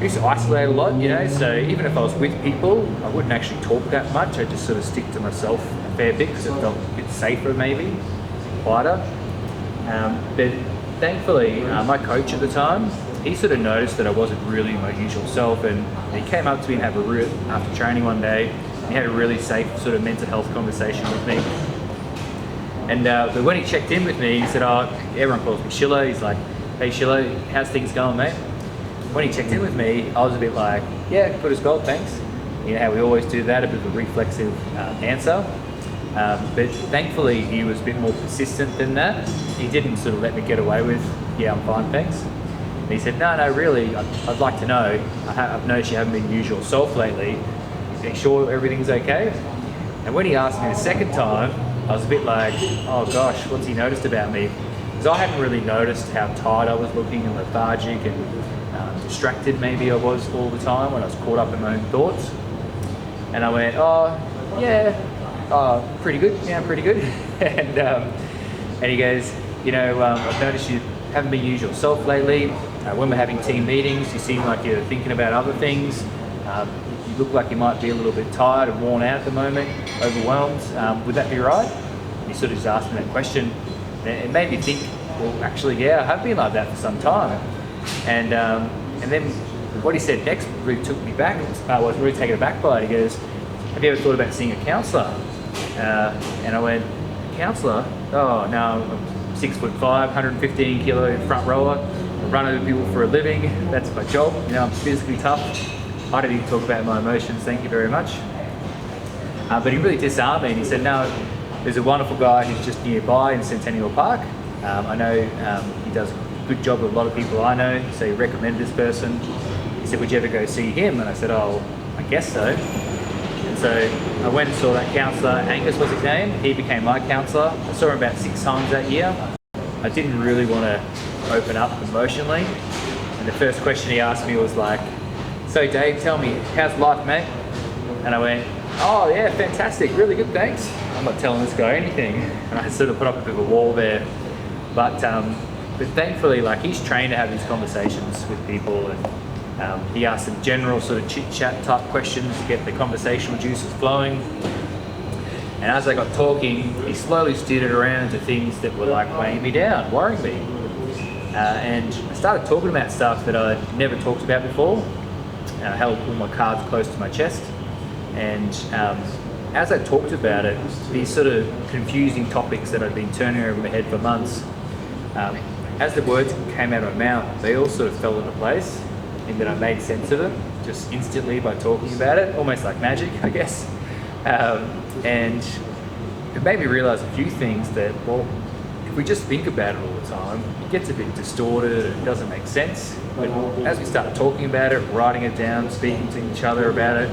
used to isolate a lot, you know, so even if I was with people, I wouldn't actually talk that much. I'd just sort of stick to myself a fair bit because it felt a bit safer maybe, quieter. But thankfully, my coach at the time, he sort of noticed that I wasn't really my usual self, and he came up to me and after training one day, he had a really safe sort of mental health conversation with me. And but when he checked in with me, he said, "Oh, everyone calls me Shillo." He's like, "Hey Shillo, how's things going, mate?" When he checked in with me, I was a bit like, "Yeah, good as gold, thanks." You know how we always do that, a bit of a reflexive answer. But thankfully, he was a bit more persistent than that. He didn't sort of let me get away with, "Yeah, I'm fine, thanks." And he said, "No, really, I'd like to know. I've noticed you haven't been your usual self lately. Are you sure everything's okay?" And when he asked me the second time, I was a bit like, "Oh gosh, what's he noticed about me?" Because I hadn't really noticed how tired I was looking and lethargic and distracted maybe I was all the time when I was caught up in my own thoughts. And I went, "Oh, yeah, pretty good, yeah, pretty good." And he goes, "You know, I've noticed you haven't been your usual self lately. When we're having team meetings, you seem like you're thinking about other things. You look like you might be a little bit tired and worn out at the moment, overwhelmed. Would that be right?" And he sort of just asked me that question. And it made me think, well, actually, yeah, I have been like that for some time. And then what he said next really took me back. I was really taken aback by it. He goes, "Have you ever thought about seeing a counsellor?" And I went, "Counsellor? Oh, no, I'm 6'5", 115 kilo front rower. I run over people for a living. That's my job. You know, I'm physically tough. I don't even talk about my emotions, thank you very much." But he really disarmed me, and he said, "No, there's a wonderful guy who's just nearby in Centennial Park. I know he does a good job with a lot of people I know, so he recommended this person." He said, "Would you ever go see him?" And I said, "Oh, I guess so." And so I went and saw that counsellor. Angus was his name. He became my counsellor. I saw him about 6 times that year. I didn't really want to open up emotionally. And the first question he asked me was like, "So Dave, tell me, how's life, mate?" And I went, "Oh yeah, fantastic, really good, thanks." I'm not telling this guy anything. And I sort of put up a bit of a wall there. But thankfully, like, he's trained to have these conversations with people, and he asked some general sort of chit-chat type questions to get the conversational juices flowing. And as I got talking, he slowly steered it around to things that were like weighing me down, worrying me. And I started talking about stuff that I'd never talked about before. I held all my cards close to my chest. And as I talked about it, these sort of confusing topics that I'd been turning over my head for months, as the words came out of my mouth, they all sort of fell into place, in that I made sense of them just instantly by talking about it, almost like magic, I guess. And it made me realize a few things that, well, if we just think about it all the time, it gets a bit distorted and doesn't make sense. But as we start talking about it, writing it down, speaking to each other about it,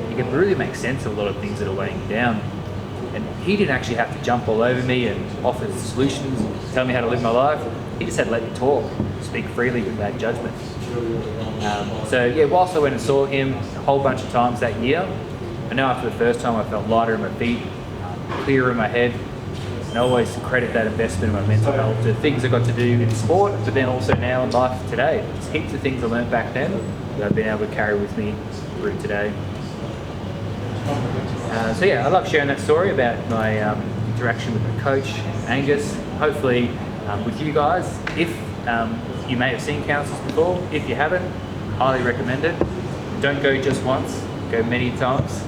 you can really make sense of a lot of things that are weighing you down. And he didn't actually have to jump all over me and offer solutions, tell me how to live my life. He just had to let me talk, speak freely without judgment. So yeah, whilst I went and saw him a whole bunch of times that year, I know after the first time I felt lighter in my feet, clearer in my head. And I always credit that investment in my mental health to things I got to do in sport, but then also now in life today. There's heaps of things I learned back then that I've been able to carry with me through today. So yeah, I love sharing that story about my interaction with my coach, Angus. Hopefully with you guys, if you may have seen counsellors before, if you haven't, highly recommend it. Don't go just once, go many times,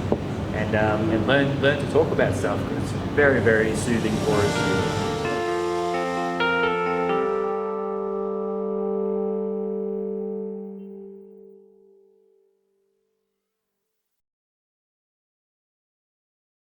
and learn to talk about stuff, because it's very, very soothing for us.